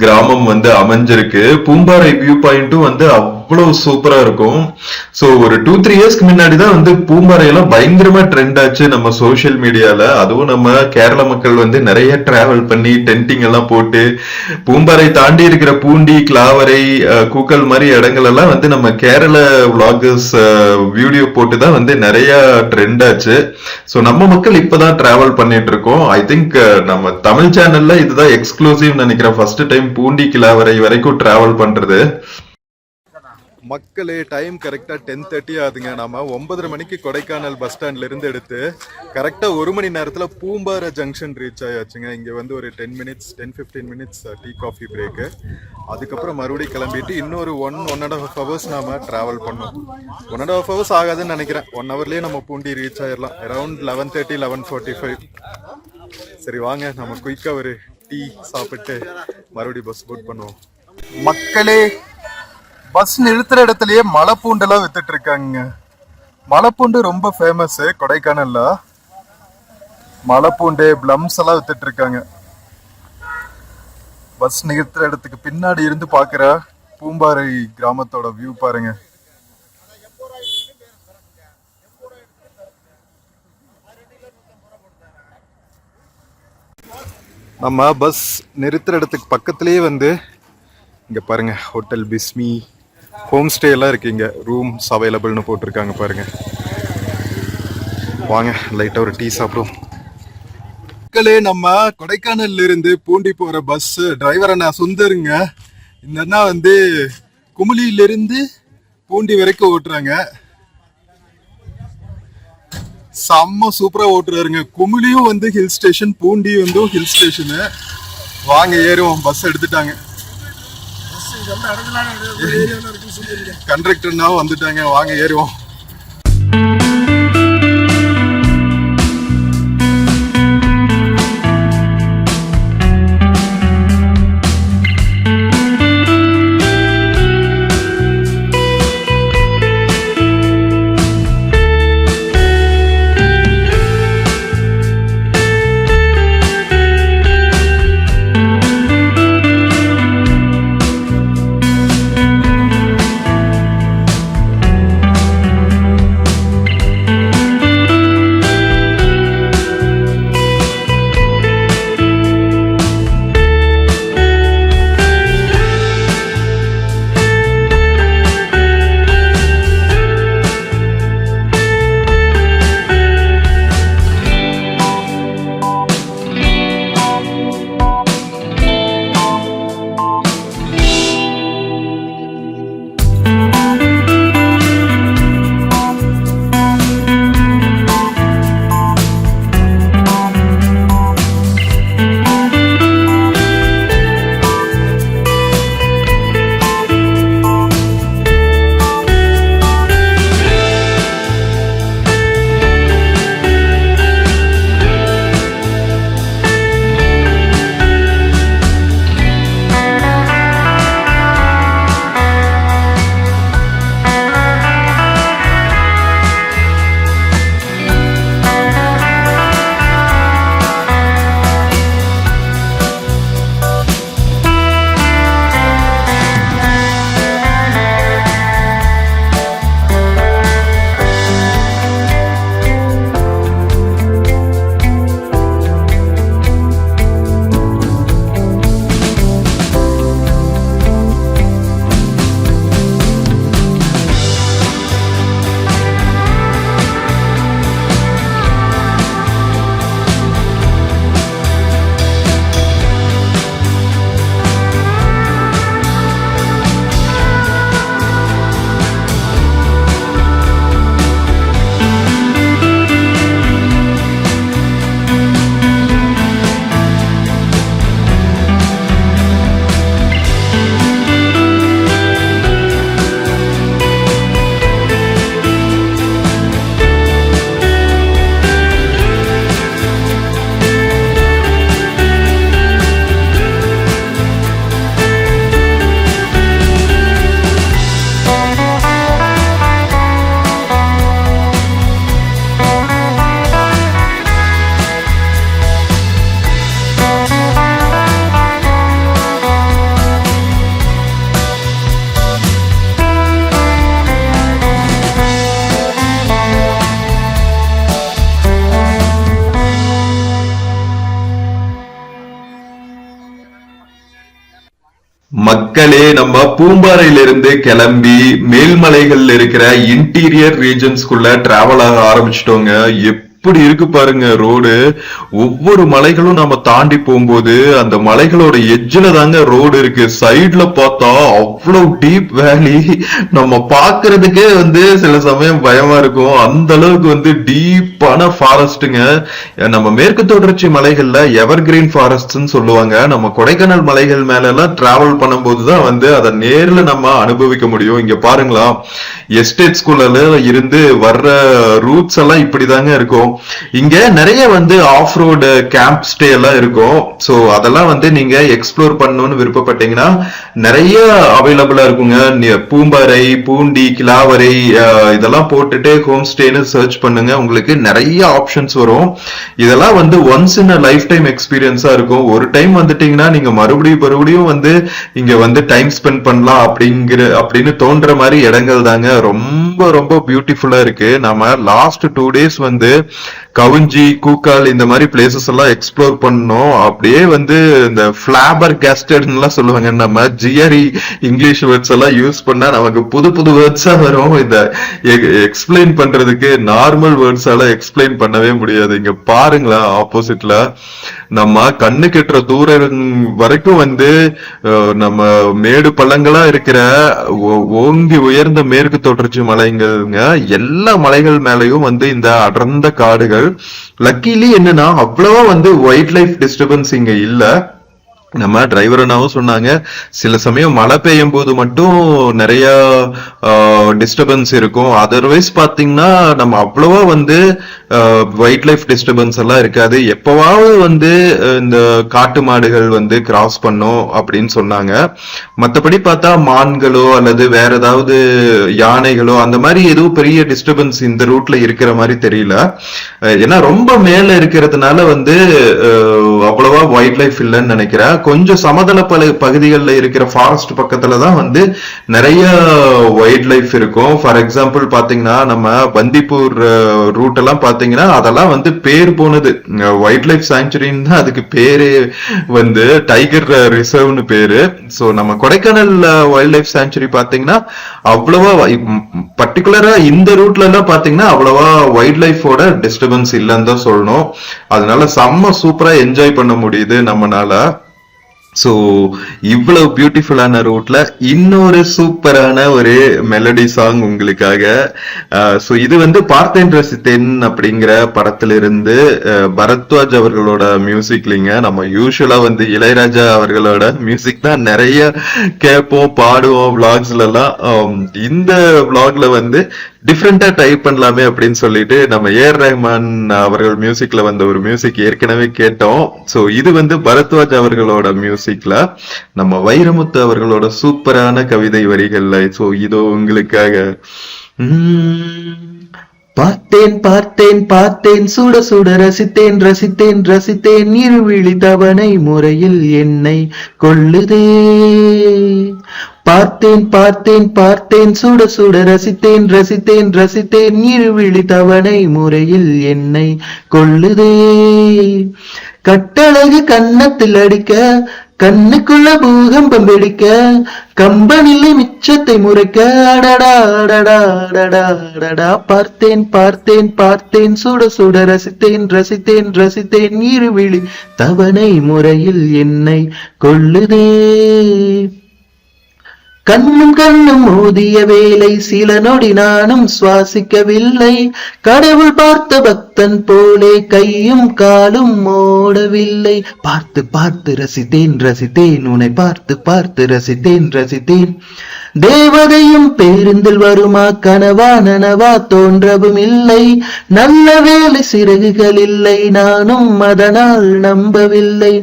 கிராமம் அமைஞ்சிருக்கு. பூம்பாறை வியூ பாயிண்ட்டும் அவ்வளவு சூப்பரா இருக்கும். சோ ஒரு 2-3 இயர்ஸ்க்கு முன்னாடிதான் பூம்பாறை எல்லாம் பயங்கரமா ட்ரெண்ட் ஆச்சு நம்ம சோசியல் மீடியால. அதுவும் நம்ம கேரள மக்கள் நிறைய டிராவல் பண்ணி டென்டிங் எல்லாம் போட்டு பூம்பாறை தாண்டி இருக்கிற பூண்டி, கிளாவரை, கூக்கல் மாதிரி இடங்கள் எல்லாம் நம்ம கேரள விளாகர்ஸ் வீடியோ போட்டுதான் நிறைய ட்ரெண்ட் ஆச்சு. சோ நம்ம மக்கள் இப்பதான் டிராவல் பண்ணிட்டு இருக்கோம். ஐ திங்க் நம்ம தமிழ் சேனல்ல இதுதான் எக்ஸ்க்ளூசிவ் நினைக்கிறேன், ஃபர்ஸ்ட் டைம் பூண்டி கிளாவரை வரைக்கும் டிராவல் பண்றது. மக்களே, டைம் கரெக்டா 10:30 ஆகுதுங்க. நாம 9:30 மணிக்கு கொடைக்கானல் பஸ் ஸ்டாண்ட்ல இருந்து எடுத்து கரெக்டா 1 மணி நேரத்துல பூம்பாறை ஜங்ஷன் ரீச் ஆயாச்சுங்க. இங்க ஒரு 10-15 மினிட்ஸ் டீ காஃபி பிரேக். அதுக்கப்புறம் மறுபடியும் கிளம்பிட்டு இன்னொரு 1.5 ஹவர்ஸ் நாம டிராவல் பண்ணோம். 1.5 ஹவர்ஸ் ஆகாதுன்னு நினைக்கிறேன். 1 ஹவர்லயே நம்ம பூண்டி ரீச் ஆயிடலாம். அரௌண்ட் 11:30 11:45. சரி வாங்க, நம்ம குயிக்கா ஒரு டீ சாப்பிட்டு மறுபடியும் பஸ் புக் பண்ணுவோம். மக்களே, பஸ் நிறுத்துற இடத்துலயே மலைப்பூண்டெல்லாம் வித்துட்டு இருக்காங்க. மலைப்பூண்டு ரொம்ப ஃபேமஸ் கொடைக்கானல்ல. மலைப்பூண்டு, பிளம்ஸ் எல்லாம் வித்துட்டு இருக்காங்க. பஸ் நிறுத்துற இடத்துக்கு பின்னாடி இருந்து பாக்குற பூம்பாறை கிராமத்தோட வியூ பாருங்க. நம்ம பஸ் நிறுத்துற இடத்துக்கு பக்கத்திலேயே இங்க பாருங்க ஹோட்டல் பிஸ்மி, ஹோம் ஸ்டே எல்லாம் இருக்கு. இங்க ரூம்ஸ் அவைலபிள்னு போட்டிருக்காங்க பாருங்க. வாங்க லைட்டா ஒரு டீ சாப்பிடுவோம். மக்களே, நம்ம கொடைக்கானல்ல இருந்து பூண்டி போற பஸ் டிரைவர் அண்ணா சுந்தருங்க. இந்த அண்ணா குமுளியிலிருந்து பூண்டி வரைக்கும் ஓட்டுறாங்க. செம்ம சூப்பரா ஓட்டுறாருங்க. குமுளியும் வந்து ஹில் ஸ்டேஷன், பூண்டி வந்து ஹில் ஸ்டேஷனு. வாங்க ஏறுவோம். பஸ் எடுத்துட்டாங்க, கண்டக்டர்னாவும் வந்துட்டாங்க. வாங்க ஏறுவோம். மக்களே, நம்ம பூம்பாறையிலிருந்து கிளம்பி மேல்மலைகள்ல இருக்கிற இன்டீரியர் ரீஜன்ஸ்குள்ள டிராவல் ஆக ஆரம்பிச்சிட்டோங்க. எப்படி இருக்கு பாருங்க ரோடு. ஒவ்வொரு மலைகளும் நம்ம தாண்டி போகும்போது அந்த மலைகளோட எட்ஜ்ல தாங்க ரோடு இருக்கு. சைட்ல பார்த்தா அவ்வளவு டீப் வேலி. நம்ம பாக்குறதுக்கே வந்து சில சமயம் பயமா இருக்கும். அந்த அளவுக்கு வந்து டீப்பான ஃபாரஸ்ட்டுங்க. நம்ம மேற்கு தொடர்ச்சி மலைகள்ல எவர்கிரீன் ஃபாரஸ்ட்னு சொல்லுவாங்க. நம்ம கொடைக்கானல் மலைகள் மேல எல்லாம் டிராவல் பண்ணும்போதுதான் வந்து அதை நேர்ல நம்ம அனுபவிக்க முடியும். இங்க பாருங்களா, எஸ்டேட் ஸ்கூல்ல இருந்து வர்ற ரூட்ஸ் எல்லாம் இப்படிதாங்க இருக்கும். இங்க நிறைய வந்து ஆஃப் ரோடு கேம்ப் ஸ்டே எல்லாம் இருக்கும். சோ அதெல்லாம் வந்து நீங்க எக்ஸ்ப்ளோர் பண்ணணும்னு விருப்பப்பட்டீங்கன்னா நிறைய அவைலபிளா இருக்குங்க. பூம்பாறை, பூண்டி, கிளாவரை இதெல்லாம் போட்டுட்டு ஹோம் ஸ்டேன்னு சர்ச் பண்ணுங்க. உங்களுக்கு நிறைய ஆப்ஷன்ஸ் வரும். இதெல்லாம் வந்து once in a life எக்ஸ்பீரியன்ஸா இருக்கும். ஒரு டைம் வந்துட்டீங்கன்னா நீங்க மறுபடியும் வந்து இங்க வந்து டைம் ஸ்பெண்ட் பண்ணலாம் அப்படின்னு தோன்ற மாதிரி இடங்கள் தாங்க. ரொம்ப ரொம்ப பியூட்டிஃபுல்லா இருக்கு. நம்ம லாஸ்ட் 2 days வந்து கவுஞ்சி, கூக்கால் இந்த மாதிரி பிளேசஸ் எல்லாம் எக்ஸ்ப்ளோர் பண்ணோம். அப்படியே வந்து இந்த ஃபிளாபர் கேஸ்டட்லாம் சொல்லுவாங்க. நம்ம ஜிஆர்இ இங்கிலீஷ் வேர்ட்ஸ் எல்லாம் யூஸ் பண்ணா நமக்கு புது புது வேர்ட்ஸா வரும். இந்த எக்ஸ்பிளைன் பண்றதுக்கு நார்மல் வேர்ட்ஸால எக்ஸ்பிளைன் பண்ணவே முடியாது. இங்க பாருங்களேன், ஆப்போசிட்ல நம்ம கண்ணு கெட்டுற தூரம் வரைக்கும் வந்து நம்ம மேடு பள்ளங்களா இருக்கிற ஓங்கி உயர்ந்த மேற்கு தொடர்ச்சி மலைங்கள்ங்க. எல்லா மலைகள் மேலயும் வந்து இந்த அடர்ந்த காடுகள். லக்கிலி என்னன்னா அவ்வளவா வந்து வைல்ட் லைஃப் டிஸ்டர்பன்ஸ் இங்க இல்ல. நம்ம டிரைவர் அண்ணாவும் சொன்னாங்க, சில சமயம் மழை பெய்யும் போது மட்டும் நிறைய டிஸ்டர்பன்ஸ் இருக்கும். அதர்வைஸ் பாத்தீங்கன்னா நம்ம அவ்வளவா வந்து வைல்ட் லைஃப் டிஸ்டர்பன்ஸ் எல்லாம் இருக்காது. எப்பவாவது வந்து இந்த காட்டு மாடுகள் வந்து கிராஸ் பண்ணும் அப்படின்னு சொன்னாங்க. மத்தபடி பார்த்தா மான்களோ அல்லது வேற ஏதாவது யானைகளோ அந்த மாதிரி எதுவும் பெரிய டிஸ்டர்பன்ஸ் இந்த ரூட்ல இருக்கிற மாதிரி தெரியல. ஏன்னா ரொம்ப மேல இருக்கிறதுனால வந்து அவ்வளவா வைல்ட் லைஃப் இல்லைன்னு நினைக்கிறேன். கொஞ்சம் சமதள பகுதிகளில் இருக்கிற ஃபாரஸ்ட் பக்கத்துல தான் வந்து நிறைய வைல்ட் லைஃப் இருக்கும். ஃபார் எக்ஸாம்பிள் பாத்தீங்கன்னா நம்ம பந்திப்பூர் ரூட் எல்லாம் பாத்தீங்கன்னா அதெல்லாம் வந்து பேர் போனது வைல்ட் லைஃப் சாங்சுரின்னு தான் அதுக்கு பேரு வந்து டைகர் ரிசர்வ்னு பேரு. சோ நம்ம கொடைக்கானல் வைல்ட் லைஃப் சாங்சுரி பாத்தீங்கன்னா அவ்வளவா பர்டிகுலரா இந்த ரூட்ல எல்லாம் பாத்தீங்கன்னா அவ்வளவா வைல்ட் லைஃபோட டிஸ்டர்பன்ஸ் இல்லைன்னு தான் சொல்லணும். அதனால செம்ம சூப்பரா என்ஜாய் பண்ண முடியுது நம்மனால. சோ இவ்வளவு பியூட்டிஃபுல்லான ரூட்ல இன்னொரு சூப்பரான ஒரு மெலடி சாங் உங்களுக்காக. சோ இது வந்து பார்த்தேன் ரசித்தேன் அப்படிங்கிற படத்திலிருந்து பரத்வாஜ் அவர்களோட மியூசிக்லிங்க. நம்ம யூஸ்வலா வந்து இளையராஜா அவர்களோட மியூசிக் தான் நிறைய கேட்போம், பாடுவோம் விளாக்ஸ்ல எல்லாம். இந்த விளாக்ல வந்து டிஃப்ரெண்டா டைப் பண்ணலாமே அப்படின்னு சொல்லிட்டு நம்ம ஏஆர் ரஹ்மான் அவர்கள் மியூசிக்ல வந்த ஒரு மியூசிக் ஏற்கனவே கேட்டோம். சோ இது வந்து பரத்வாஜ் அவர்களோட மியூசிக்ல நம்ம வைரமுத்து அவர்களோட சூப்பரான கவிதை வரிகள்ல. சோ இதோ உங்களுக்காக. பார்த்தேன் பார்த்தேன் பார்த்தேன் சுட சுட ரசித்தேன் ரசித்தேன் ரசித்தேன் இருவிழி தவணை முறையில் என்னை கொள்ளுதே. பார்த்தேன் பார்த்தேன் பார்த்தேன் சுட சுட ரசித்தேன் ரசித்தேன் ரசித்தேன் இருவிழி தவணை முறையில் என்னை கொள்ளுதே. கட்டழகு கன்னத்தில் அடிக்க கண்ணுக்குள்ள பூகம்பம் வெடிக்க கம்பனிலே மிச்சத்தை முறைக்க அடடா அடடா அடடா அடடா. பார்த்தேன் பார்த்தேன் பார்த்தேன் சுட சுட ரசித்தேன் ரசித்தேன் ரசித்தேன் இருவிழி தவணை முறையில் என்னை கொள்ளுதே. கண்ணும் கண்ணும் மோதிய வேலை சில நொடி நானும் சுவாசிக்கவில்லை. கடவுள் பார்த்த பக்தன் போலே கையும் காலும் ஓடவில்லை. பார்த்து பார்த்து ரசித்தேன் ரசித்தேன் உன்னை பார்த்து பார்த்து ரசித்தேன் ரசித்தேன். தேவதையும் பேருந்தில் வருமா கனவா நனவா தோன்றவும் இல்லை. நல்ல வேலை சிறகுகள் இல்லை நானும் அதனால் நம்பவில்லை.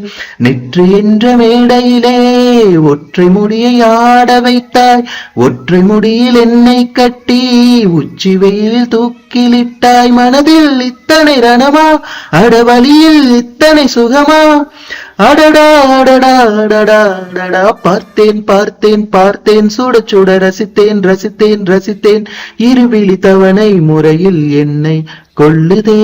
நெற்றி என்ற மேடையிலே ஒற்றை முடியை ஆட வைத்தாய். ஒற்றை முடியில் என்னை கட்டி உச்சி வெயிலில் தூக்கிலிட்டாய். மனதில் இத்தனை ரணமா அடவழியில் இத்தனை சுகமா. அடடா அடடா அடடா அடடா. பார்த்தேன் பார்த்தேன் பார்த்தேன் சுட சுட ரசித்தேன் ரசித்தேன் ரசித்தேன் இருவிழி தவணை முறையில் என்னை கொள்ளுதே.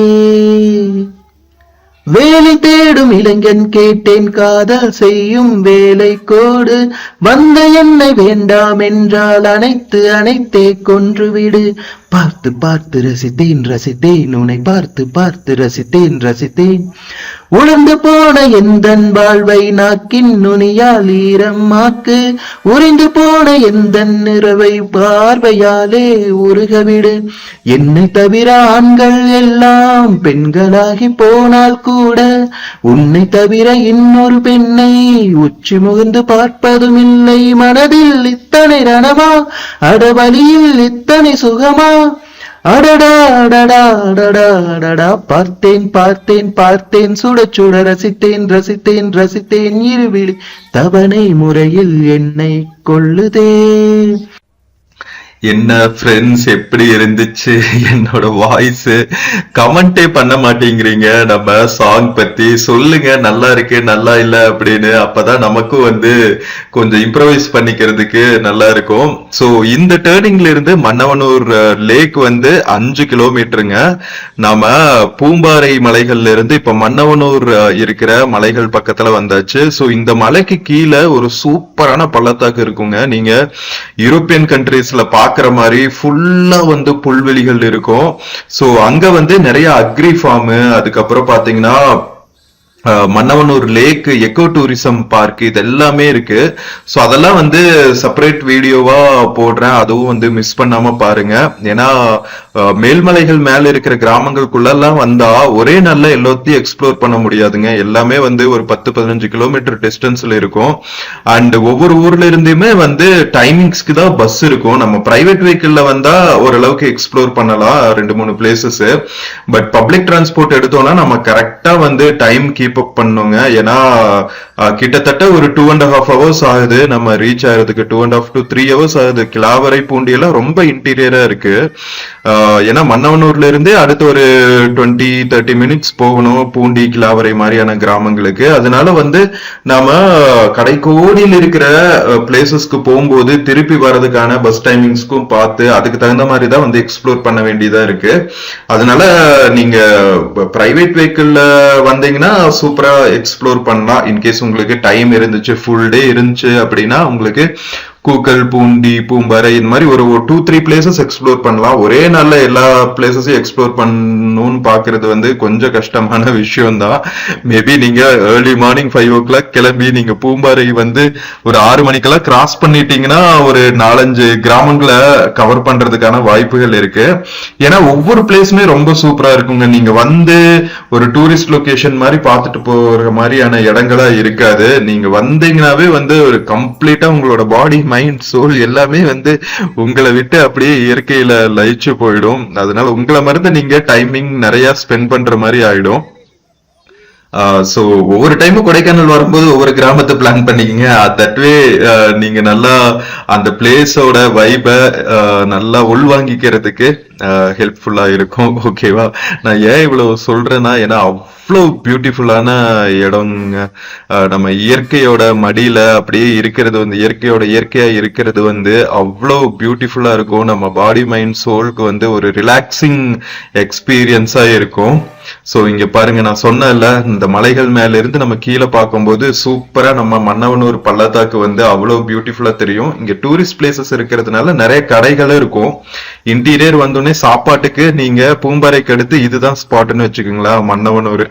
வேலை தேடும் இளைஞன் கேட்டேன் காதல் செய்யும் வேலை கோடு. வந்த என்னை வேண்டாம் என்றால் அனைத்து அனைத்தே கொன்றுவிடு. பார்த்து பார்த்து ரசித்தேன் ரசித்தேன் உன்னை பார்த்து பார்த்து ரசித்தேன் ரசித்தேன். உழந்து போன எந்தன் வாழ்வை நாக்கின் நுனியால் ஈரமாக்கு. உறைந்து போன எந்தன் நிறவை பார்வையாலே உருகவிடு. என்னை தவிர ஆண்கள் எல்லாம் பெண்களாகி போனால் கூட உன்னை தவிர இன்னொரு பெண்ணை உச்சி முகந்து பார்ப்பதும் இல்லை. மனதில் இத்தனை ரணமா அடவழியில் இத்தனை சுகமா. அடடா அடடா அடடா அடடா. பார்த்தேன் பார்த்தேன் பார்த்தேன் சுட சுட ரசித்தேன் ரசித்தேன் ரசித்தேன் இருவிழி தவணை முறையில் என்னை கொள்ளுதே. என்ன ஃப்ரெண்ட்ஸ் எப்படி இருந்துச்சு என்னோட வாய்ஸ்? கமெண்டே பண்ண மாட்டேங்கிறீங்க நம்ம சாங் பத்தி. சொல்லுங்க நல்லா இருக்கு நல்லா இல்ல அப்படின்னு. அப்பதான் நமக்கும் வந்து கொஞ்சம் இம்ப்ரவைஸ் பண்ணிக்கிறதுக்கு நல்லா இருக்கும். சோ இந்த டேர்னிங்ல இருந்து மன்னவனூர் லேக் வந்து 5 கிலோமீட்டருங்க. நாம பூம்பாறை மலைகள்ல இருந்து இப்ப மன்னவனூர் இருக்கிற மலைகள் பக்கத்துல வந்தாச்சு. சோ இந்த மலைக்கு கீழே ஒரு சூப்பரான பள்ளத்தாக்கு இருக்குங்க. நீங்க யூரோப்பியன் கண்ட்ரீஸ்ல பாக்குற மாதிரி ஃபுல்லா வந்து புல்வெளிகள் இருக்கும். சோ அங்க வந்து நிறைய அக்ரி ஃபார்ம், அதுக்கப்புறம் பாத்தீங்கன்னா Mannavanur lake, eco tourism park, இது எல்லாமே இருக்கு. ஸோ அதெல்லாம் வந்து செப்பரேட் வீடியோவா போடுறேன், அதுவும் வந்து மிஸ் பண்ணாம பாருங்க. ஏன்னா மேல்மலைகள் மேல இருக்கிற கிராமங்களுக்குள்ளெல்லாம் வந்தா ஒரே நாள்ல எல்லாத்தையும் எக்ஸ்ப்ளோர் பண்ண முடியாதுங்க. எல்லாமே வந்து ஒரு 10-15 கிலோமீட்டர் டிஸ்டன்ஸ்ல இருக்கும். அண்ட் ஒவ்வொரு ஊர்ல இருந்துமே வந்து டைமிங்ஸ்க்கு தான் பஸ் இருக்கும். நம்ம பிரைவேட் வெஹிக்கிள்ல வந்தா ஓரளவுக்கு எக்ஸ்ப்ளோர் பண்ணலாம் 2-3 பிளேசஸ். பட் பப்ளிக் டிரான்ஸ்போர்ட் எடுத்தோம்னா நம்ம கரெக்டா வந்து டைம் கீப் அப் பண்ணுங்க. ஏன்னா கிட்டத்தட்ட ஒரு 2.5 hours ஆகுது நம்ம ரீச் ஆகிறதுக்கு. 2.5 to 3 hours ஆகுது. கிளாவரை பூண்டி எல்லாம் ரொம்ப இன்டீரியரா இருக்கு. ஏன்னா மன்னவனூர்ல இருந்தே அடுத்து ஒரு 20-30 மினிட்ஸ் போகணும் பூண்டி, கிளாவரை மாதிரியான கிராமங்களுக்கு. அதனால வந்து நாம கடைக்கோடியில் இருக்கிற பிளேசஸ்க்கு போகும்போது திருப்பி வர்றதுக்கான பஸ் டைமிங்ஸ்க்கும் பார்த்து அதுக்கு தகுந்த மாதிரி தான் வந்து எக்ஸ்ப்ளோர் பண்ண வேண்டியதா இருக்கு. அதனால நீங்க பிரைவேட் வெஹிக்கிள்ல வந்தீங்கன்னா சூப்பரா எக்ஸ்ப்ளோர் பண்ணலாம். இன்கேஸ் உங்களுக்கு டைம் இருந்துச்சு, ஃபுல் டே இருந்துச்சு அப்படின்னா உங்களுக்கு கூக்கல், பூண்டி, பூம்பாறை இந்த மாதிரி ஒரு 2-3 பிளேசஸ் எக்ஸ்ப்ளோர் பண்ணலாம். ஒரே நாள்ல எல்லா பிளேசஸையும் எக்ஸ்ப்ளோர் பண்ணணும்னு பாக்குறது வந்து கொஞ்சம் கஷ்டமான விஷயம் தான். மேபி நீங்க ஏர்லி மார்னிங் 5 o'clock கிளம்பி நீங்க பூம்பாறை வந்து ஒரு 6 மணிக்கெல்லாம் கிராஸ் பண்ணிட்டீங்கன்னா ஒரு 4-5 கிராமங்களை கவர் பண்றதுக்கான வாய்ப்புகள் இருக்கு. ஏன்னா ஒவ்வொரு பிளேஸுமே ரொம்ப சூப்பரா இருக்குங்க. நீங்க வந்து ஒரு டூரிஸ்ட் லொகேஷன் மாதிரி பார்த்துட்டு போற மாதிரியான இடங்களா இருக்காது. நீங்க வந்தீங்கன்னாவே வந்து ஒரு கம்ப்ளீட்டா உங்களோட பாடி, மைண்ட், சோல் எல்லாமே வந்து உங்களை விட்டு அப்படியே இயற்கையில லயிச்சு போயிடும். அதனால உங்களை மறந்து நீங்க டைமிங் நிறைய ஸ்பெண்ட் பண்ற மாதிரி ஆயிடும். சோ ஒவ்வொரு டைமும் கொடைக்கானல் வரும்போது ஒவ்வொரு கிராமத்தை பிளான் பண்ணிக்கங்க. தட்வே நீங்க நல்லா அந்த பிளேஸோட வைப நல்லா உள்வாங்கிக்கிறதுக்கு ஹெல்ப்ஃபுல்லா இருக்கும். ஓகேவா? நான் ஏன் இவ்வளவு சொல்றேன்னா, ஏன்னா அவ்வளோ பியூட்டிஃபுல்லான இடங்க. நம்ம இயற்கையோட மடியில அப்படியே இருக்கிறது வந்து இயற்கையா இருக்கிறது வந்து அவ்வளோ பியூட்டிஃபுல்லா இருக்கும். நம்ம பாடி, மைண்ட், சோலுக்கு வந்து ஒரு ரிலாக்ஸிங் எக்ஸ்பீரியன்ஸா இருக்கும். சோ இங்க பாருங்க, நான் சொன்னேன்ல, இந்த மலைகள் மேல இருந்து நம்ம கீழே பார்க்கும்போது சூப்பரா நம்ம மன்னவனூர் பள்ளத்தாக்கு வந்து அவ்வளவு பியூட்டிஃபுல்லா தெரியும். இங்க டூரிஸ்ட் பிளேசஸ் இருக்கிறதுனால நிறைய கடைகளும் இருக்கும். இன்டீரியர் வந்தோடனே சாப்பாட்டுக்கு நீங்க பூம்பாறைக்கு அடுத்து இதுதான் ஸ்பாட்னு வச்சுக்கோங்களா, மன்னவனூர்.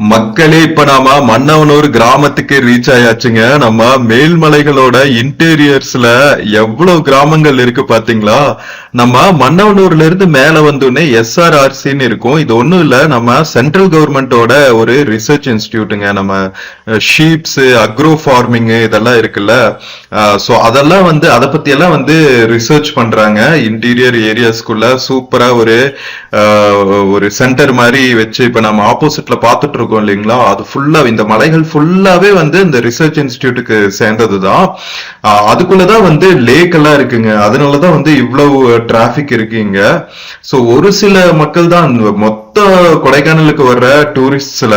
மக்களே, இப்ப நாம மன்னவனூர் கிராமத்துக்கு ரீச் ஆயாச்சுங்க. நம்ம மேல்மலைகளோட இன்டீரியர்ஸ்ல எவ்வளவு கிராமங்கள் இருக்கு பாத்தீங்களா? நம்ம மன்னவனூர்ல இருந்து மேல வந்தோடனே SRRCன்னு இருக்கும். இது ஒண்ணும் இல்ல, நம்ம சென்ட்ரல் கவர்மெண்டோட ஒரு ரிசர்ச் இன்ஸ்டிடியூட்டுங்க. நம்ம ஷீப்ஸ், அக்ரோ ஃபார்மிங் இதெல்லாம் இருக்குல்ல, சோ அதெல்லாம் வந்து அதை பத்தி எல்லாம் வந்து ரிசர்ச் பண்றாங்க. இன்டீரியர் ஏரியாஸ்குள்ள சூப்பரா ஒரு சென்டர் மாதிரி வச்சு இப்ப நம்ம ஆப்போசிட்ல பாத்துட்டு இருக்கோம் இல்லைங்களா, அது ஃபுல்லா இந்த மலைகள் ஃபுல்லாவே வந்து இந்த ரிசர்ச் இன்ஸ்டிடியூட்டுக்கு சேர்ந்ததுதான். அதுக்குள்ளதான் வந்து லேக் எல்லாம் இருக்குங்க. அதனாலதான் வந்து இவ்வளவு டிராபிக் இருக்கு இங்க. சோ ஒரு சில மக்கள் தான், மொத்த கொடைக்கானலுக்கு வர்ற டூரிஸ்ட்ஸ்ல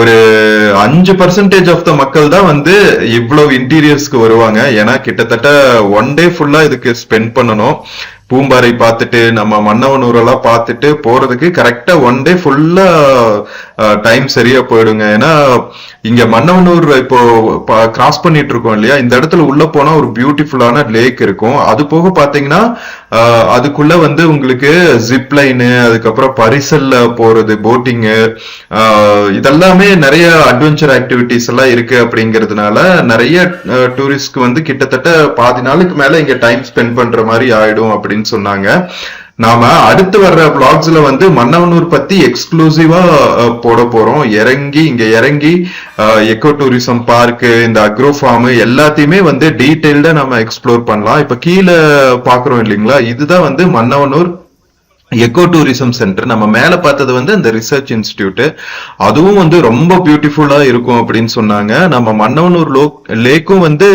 ஒரு 5% ஆஃப் த மக்கள் தான் வந்து இவ்வளவு இன்டீரியர்ஸ்க்கு வருவாங்க. ஏன்னா கிட்டத்தட்ட 1 டே ஃபுல்லா இதுக்கு ஸ்பெண்ட் பண்ணணும். பூம்பாறை பார்த்துட்டு நம்ம மன்னவனூர் எல்லாம் பார்த்துட்டு போறதுக்கு கரெக்டா 1 டே ஃபுல்லா டைம் சரியா போயிடுங்க. ஏன்னா இங்க மன்னவனூர் இப்போ கிராஸ் பண்ணிட்டு இருக்கோம் இல்லையா, இந்த இடத்துல உள்ள போனா ஒரு பியூட்டிஃபுல்லான லேக் இருக்கும். அது போக பாத்தீங்கன்னா அதுக்குள்ள வந்து உங்களுக்கு ஜிப் லைனு, அதுக்கப்புறம் பரிசல்ல போறது, போட்டிங்கு, இதெல்லாமே நிறைய அட்வென்ச்சர் ஆக்டிவிட்டிஸ் எல்லாம் இருக்கு. அப்படிங்கிறதுனால நிறைய டூரிஸ்ட்க்கு வந்து கிட்டத்தட்ட பாதி நாளுக்கு மேல இங்க டைம் ஸ்பெண்ட் பண்ற மாதிரி ஆயிடும் அப்படின்னு சொன்னாங்க. நாம அடுத்து வர்ற vlogsல வந்து மன்னவனூர் பத்தி எக்ஸ்க்ளூசிவா போட போறோம். இங்க இறங்கி எக்கோ டூரிசம் பார்க், இந்த அக்ரோ ஃபார்ம் எல்லாத்தையுமே வந்து டீடைல்டா நம்ம எக்ஸ்ப்ளோர் பண்ணலாம். இப்ப கீழே பாக்குறோம் இல்லைங்களா, இதுதான் வந்து மன்னவனூர் எக்கோ டூரிசம் சென்டர். நம்ம மேல பார்த்தது வந்து இந்த ரிசர்ச் இன்ஸ்டிடியூட். அதுவும் வந்து ரொம்ப பியூட்டிஃபுல்லா இருக்கும் அப்படின்னு சொன்னாங்க. நம்ம மன்னவனூர் லேக்கும் வந்து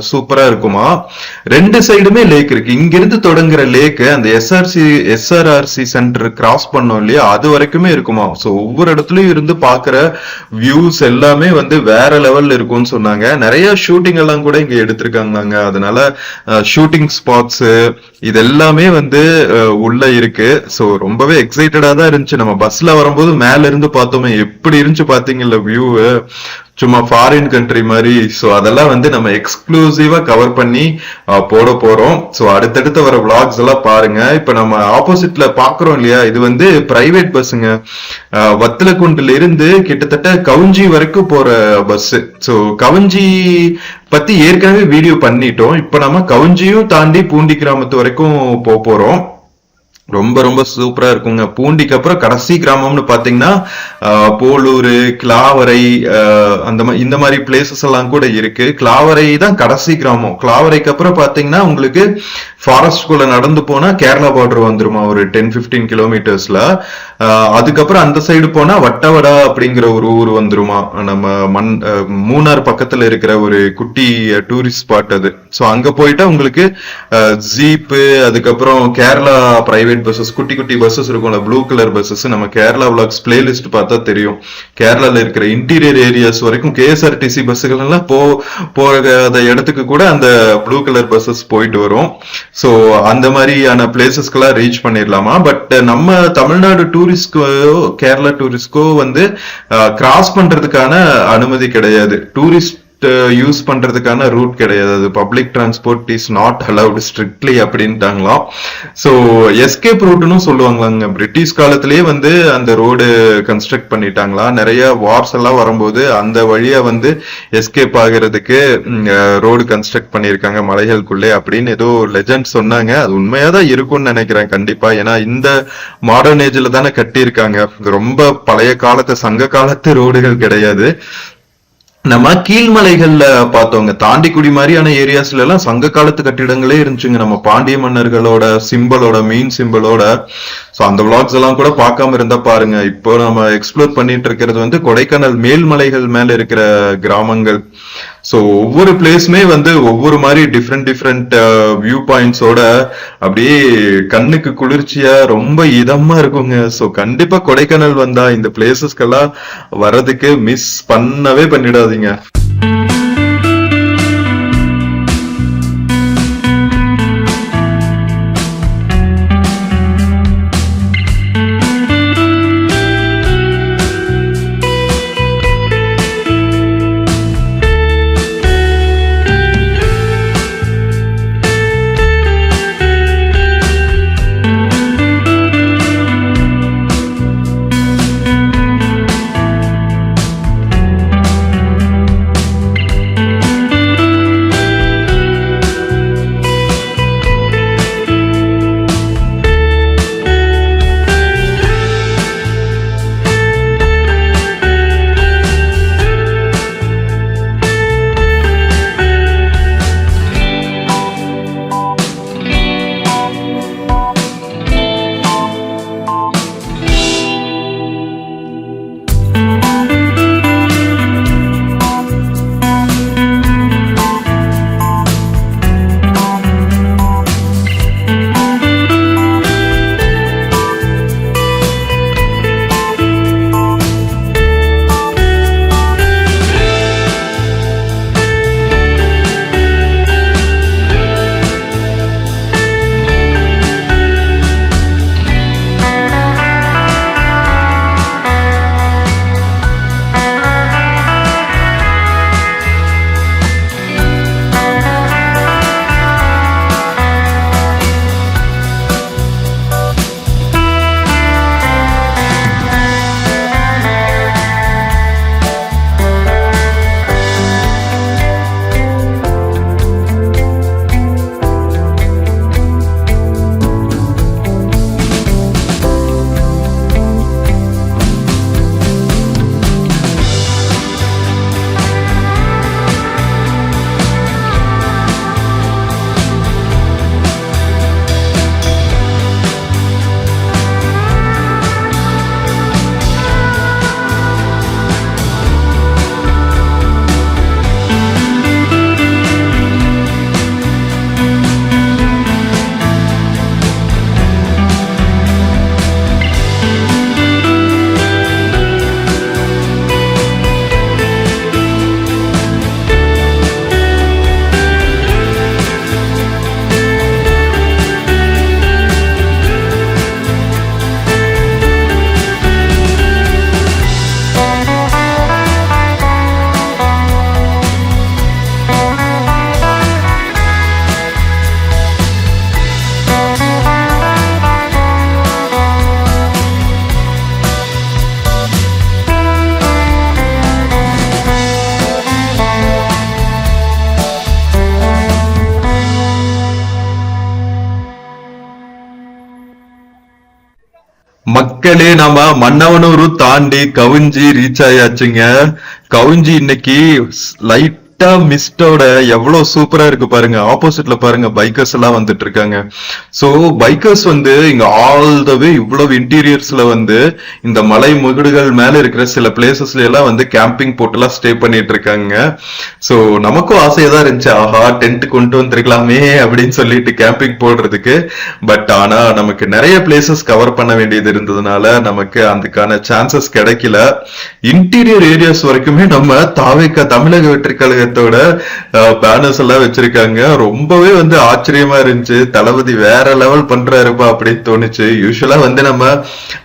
சூப்பரா இருக்குமா. 2 சைடுமே லேக் இருக்கு. இங்கிருந்து தொடங்குற லேக் அந்த SRRC சென்டர் கிராஸ் பண்ணோம் இல்லையா, அது வரைக்குமே இருக்குமா. சோ ஒவ்வொரு இடத்துலயும் இருந்து பாக்குற வியூஸ் எல்லாமே வந்து வேற லெவல்ல இருக்கும்னு சொன்னாங்க. நிறைய ஷூட்டிங் எல்லாம் கூட இங்க எடுத்திருக்காங்க. அதனால ஷூட்டிங் ஸ்பாட்ஸ் இது எல்லாமே வந்து உள்ள இருக்கு. சோ ரொம்பவே எக்ஸைட்டடா தான் இருந்துச்சு. நம்ம பஸ்ல வரும்போது மேல இருந்து பார்த்தோமே, எப்படி இருந்துச்சு பாத்தீங்கல்ல வியூ, சும்மா ஃபாரின் கண்ட்ரி மாதிரி. சோ அதெல்லாம் வந்து நம்ம எக்ஸ்க்ளூசிவா கவர் பண்ணி போட போறோம். சோ அடுத்தடுத்த வர vlogs எல்லாம் பாருங்க. இப்ப நம்ம ஆப்போசிட்ல பாக்குறோம் இல்லையா, இது வந்து பிரைவேட் பஸ்ஸுங்க. வத்தலக்குண்டுல இருந்து கிட்டத்தட்ட கவுஞ்சி வரைக்கும் போற பஸ். சோ கவுஞ்சி பத்தி ஏற்கனவே வீடியோ பண்ணிட்டோம். இப்ப நம்ம கவுஞ்சியும் தாண்டி பூண்டி கிராமத்து வரைக்கும் போறோம். ரொம்ப ரொம்ப சூப்பரா இருக்குங்க. பூண்டிக்கு அப்புறம் கடைசி கிராமம்னு பாத்தீங்கன்னா போலூர், கிளாவரை, இந்த மாதிரி பிளேசஸ் எல்லாம் கூட இருக்கு. கிளாவரை தான் கடைசி கிராமம். கிளாவரைக்கு அப்புறம் பாத்தீங்கன்னா உங்களுக்கு ஃபாரஸ்ட் குள்ள நடந்து போனா கேரளா பார்டர் வந்துருமா, ஒரு 10-15 கிலோமீட்டர்ஸ்ல. அதுக்கப்புறம் அந்த சைடு போனா வட்டவடா அப்படிங்கிற ஒரு ஊர் வந்துருமா. நம்ம மூணார் பக்கத்துல இருக்கிற ஒரு குட்டி டூரிஸ்ட் ஸ்பாட் அது. சோ அங்க போயிட்டா உங்களுக்கு ஜீப்பு, அதுக்கப்புறம் கேரளா பிரைவேட் பஸ்ஸஸ், குட்டி குட்டி பஸ்ஸஸ் இருக்கும்ல, ப்ளூ கலர் பஸ்ஸஸ். நம்ம கேரளா vlogs பிளேலிஸ்ட் பார்த்தா தெரியும். கேரளால இருக்கிற இன்டீரியர் ஏரியாஸ் வரைக்கும் KSRTC பஸ்ஸுகள் எல்லாம் போகாத இடத்துக்கு கூட அந்த ப்ளூ கலர் பஸ்ஸஸ் போயிட்டு வரும். சோ அந்த மாதிரியான பிளேசஸ்க்கெல்லாம் ரீச் பண்ணிடலாமா. பட் நம்ம தமிழ்நாடு டூரிஸ்ட்கோ கேரளா டூரிஸ்ட்கோ வந்து கிராஸ் பண்றதுக்கான அனுமதி கிடையாது. டூரிஸ்ட் யூஸ் பண்றதுக்கான ரூட் கிடையாது. அது public transport is not allowed strictly அப்படின்ட்டாங்களாம். சோ எஸ்கேப் ரூட்னு சொல்லுவாங்களாங்க. பிரிட்டிஷ் காலத்திலேயே வந்து அந்த ரோடு கன்ஸ்ட்ரக்ட் பண்ணிட்டாங்களா. நிறைய வார்ஸ் எல்லாம் வரும்போது அந்த வழியா வந்து எஸ்கேப் ஆகிறதுக்கு ரோடு கன்ஸ்ட்ரக்ட் பண்ணிருக்காங்க மலைகளுக்குள்ளே அப்படின்னு ஏதோ லெஜண்ட் சொன்னாங்க. அது உண்மையாதான் இருக்கும்னு நினைக்கிறேன் கண்டிப்பா. ஏன்னா இந்த மாடர்ன் ஏஜ்ல தானே கட்டியிருக்காங்க. ரொம்ப பழைய காலத்து சங்க காலத்து ரோடுகள் கிடையாது. நம்ம கீழ்மலைகள்ல பார்த்தோங்க, தாண்டிக்குடி மாதிரியான ஏரியாஸ்ல எல்லாம் சங்க காலத்து கட்டிடங்களே இருந்துச்சுங்க. நம்ம பாண்டிய மன்னர்களோட சிம்பலோட, மெயின் சிம்பலோட. சோ அந்த vlogs எல்லாம் கூட பார்க்காம இருந்தா பாருங்க. இப்போ நம்ம எக்ஸ்ப்ளோர் பண்ணிட்டு இருக்கிறது வந்து கொடைக்கானல் மேல்மலைகள் மேல இருக்கிற கிராமங்கள். சோ ஒவ்வொரு பிளேஸுமே வந்து ஒவ்வொரு மாதிரி டிஃப்ரெண்ட் வியூ பாயிண்ட்ஸோட அப்படியே கண்ணுக்கு குளிர்ச்சியா ரொம்ப இதமா இருக்குங்க. சோ கண்டிப்பா கொடைக்கானல் வந்தா இந்த பிளேசஸ்க்கெல்லாம் வர்றதுக்கு மிஸ் பண்ணவே பண்ணிடாதீங்க. மக்களே நாம மன்னவனூர் தாண்டி கவுஞ்சி ரீச் ஆயாச்சுங்க. கவுஞ்சி இன்னைக்கு லைட்டா மிஸ்டோட எவ்வளவு சூப்பரா இருக்கு பாருங்க. ஆப்போசிட்ல பாருங்க பைக்கர்ஸ் எல்லாம் வந்துட்டு இருக்காங்க. சோ பைக்கர்ஸ் வந்து இங்க ஆல் த வே இவ்வளவு இன்டீரியர்ஸ்ல வந்து இந்த மலை முகடுகள் மேல இருக்கிற சில பிளேசஸ்ல எல்லாம் வந்து கேம்பிங் போட்டுலாம் ஸ்டே பண்ணிட்டு இருக்காங்க. சோ நமக்கும் ஆசையதான் இருந்துச்சு, ஆஹா டென்ட் கொண்டு வந்திருக்கலாமே அப்படின்னு சொல்லிட்டு கேம்பிங் போடுறதுக்கு. பட் ஆனா நமக்கு நிறைய பிளேசஸ் கவர் பண்ண வேண்டியது இருந்ததுனால நமக்கு அதுக்கான சான்சஸ் கிடைக்கல. இன்டீரியர் ஏரியாஸ் வரைக்குமே நம்ம தாவேக்கா தமிழக வெற்றி கழகத்தோட பேனர்ஸ் எல்லாம் வச்சிருக்காங்க. ரொம்பவே வந்து ஆச்சரியமா இருந்துச்சு. தளபதி வேற லெவல் பண்றாருப்பா அப்படின்னு தோணுச்சு. யூஸ்வலா வந்து நம்ம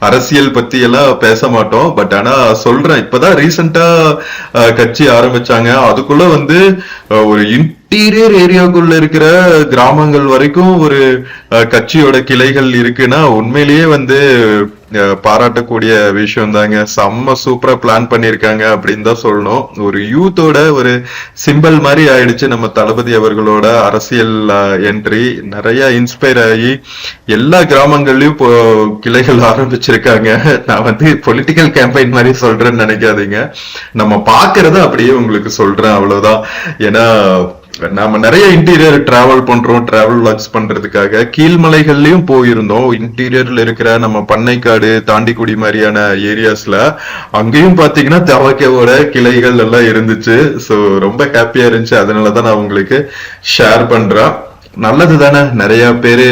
அரசியல் பத்தி எல்லாம் பேச மாட்டோம், பட் ஆனா சொல்றேன், இப்பதான் ரீசெண்டா கட்சி ஆரம்பிச்சாங்க. அதுக்குள்ள வந்து ஒரு இன்டீரியர் ஏரியாக்குள்ள இருக்கிற கிராமங்கள் வரைக்கும் ஒரு கட்சியோட கிளைகள் இருக்குன்னா உண்மையிலேயே வந்து பாராட்டக்கூடிய விஷயம் தாங்க. செம்ம சூப்பரா பிளான் பண்ணிருக்காங்க அப்படின்னு தான் சொல்லணும். ஒரு யூத்தோட ஒரு சிம்பிள் மாதிரி ஆயிடுச்சு நம்ம தளபதி அவர்களோட அரசியல் என்ட்ரி. நிறைய இன்ஸ்பயர் ஆகி எல்லா கிராமங்கள்லயும் இப்போ கிளைகள் ஆரம்பிச்சிருக்காங்க. நான் வந்து பொலிட்டிக்கல் கேம்பெயின் மாதிரி சொல்றேன்னு நினைக்காதீங்க, நம்ம பாக்குறத அப்படியே உங்களுக்கு சொல்றேன், அவ்வளவுதான். ஏன்னா நாம நிறைய இன்டீரியர் டிராவல் பண்றோம், டிராவல் வாக்ஸ் பண்றதுக்காக கீழ்மலைகள்லயும் போயிருந்தோம். இன்டீரியர்ல இருக்கிற நம்ம பண்ணைக்காடு தாண்டிக்குடி மாதிரியான ஏரியாஸ்ல அங்கேயும் பாத்தீங்கன்னா தவக்கையோட கிளைகள் எல்லாம் இருந்துச்சு. சோ ரொம்ப ஹாப்பியா இருந்துச்சு. அதனாலதான் நான் உங்களுக்கு ஷேர் பண்றேன். நல்லது தானே, நிறைய பேரு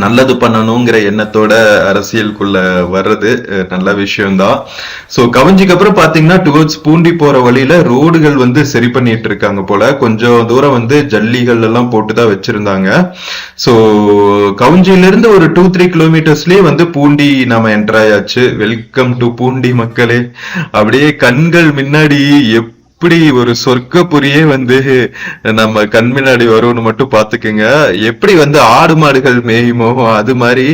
நல்லது பண்ணணுங்கிற எண்ணத்தோட அரசியலுக்குள்ள வர்றது நல்ல விஷயம்தான். சோ கவஞ்சிக்கு அப்புறம் பாத்தீங்கன்னா டுவர்ட்ஸ் பூண்டி போற வழியில ரோடுகள் வந்து சரி பண்ணிட்டு இருக்காங்க போல. கொஞ்சம் தூரம் வந்து ஜல்லிகள் எல்லாம் போட்டுதான் வச்சிருந்தாங்க. சோ கவுஞ்சியில இருந்து ஒரு 2-3 கிலோமீட்டர்ஸ்லயே வந்து பூண்டி நாம என்டர் ஆயாச்சு. வெல்கம் டு பூண்டி மக்களே. அப்படியே கண்கள் முன்னாடி இப்படி ஒரு சொர்க்கப்புரியே வந்து நம்ம கண் முன்னாடி வரும்னு மட்டும் பாத்துக்கோங்க. எப்படி வந்து ஆடு மாடுகள் மேயுமோ அது மாதிரி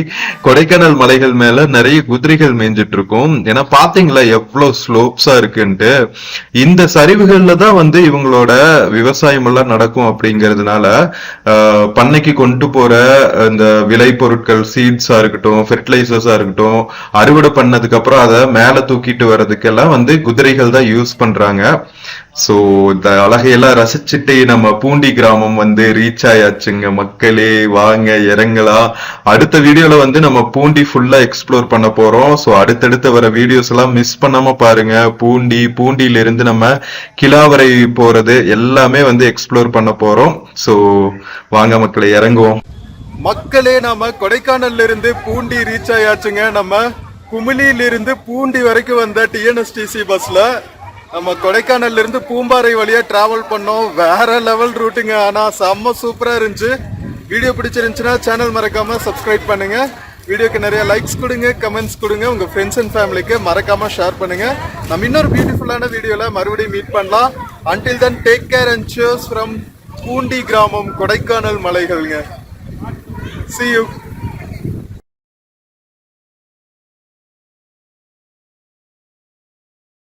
கொடைக்கானல் மலைகள் மேல நிறைய குதிரைகள் மேய்ஞ்சிட்டு இருக்கும். ஏன்னா பாத்தீங்களா எவ்வளவு ஸ்லோப்ஸா இருக்குன்ட்டு. இந்த சரிவுகள்ல தான் வந்து இவங்களோட விவசாயம் எல்லாம் நடக்கும். அப்படிங்கறதுனால பண்ணைக்கு கொண்டு போற இந்த விளை பொருட்கள், சீட்ஸா இருக்கட்டும், ஃபெர்டிலைசர்ஸா இருக்கட்டும், அறுவடை பண்ணதுக்கு அப்புறம் அதை மேல தூக்கிட்டு வர்றதுக்கெல்லாம் வந்து குதிரைகள் தான் யூஸ் பண்றாங்க. சோ இந்த அழகையெல்லாம் ரசிச்சுட்டு நம்ம பூண்டி கிராமம் வந்து ரீச் ஆயாச்சுங்க. மக்களே வாங்க இறங்கலாம். அடுத்த வீடியோல வந்து நம்ம பூண்டி ஃபுல்லா எக்ஸ்ப்ளோர் பண்ண போறோம். சோ அடுத்தடுத்து வர வீடியோஸ் எல்லாம் மிஸ் பண்ணாம பாருங்க. பூண்டியில இருந்து நம்ம கிலாவரை போறது எல்லாமே வந்து எக்ஸ்ப்ளோர் பண்ண போறோம். சோ வாங்க மக்களே இறங்குவோம். மக்களே நம்ம கொடைக்கானல்ல இருந்து பூண்டி ரீச் ஆயாச்சுங்க. நம்ம குமிளியில இருந்து பூண்டி வரைக்கும் வந்த டிஎன்எஸ்டிசி பஸ்ல நம்ம கொடைக்கானல்ல இருந்து பூம்பாறை வழியா டிராவல் பண்ணோம். வேற லெவல் ரூட்டுங்க. ஆனா செம்ம சூப்பரா இருந்துச்சு. வீடியோ பிடிச்சிருந்துச்சுன்னா சேனல் மறக்காம சப்ஸ்கிரைப் பண்ணுங்க. வீடியோக்கு நிறைய லைக்ஸ் கொடுங்க, கமெண்ட்ஸ் கொடுங்க. உங்க ஃப்ரெண்ட்ஸ் அண்ட் ஃபேமிலிக்கு மறக்காம ஷேர் பண்ணுங்க. நம்ம இன்னொரு பியூட்டிஃபுல்லான வீடியோல மறுபடியும் மீட் பண்ணலாம். until then take care and cheers from Poondi கிராமம், கொடைக்கானல் மலைகள்ங்க. see you.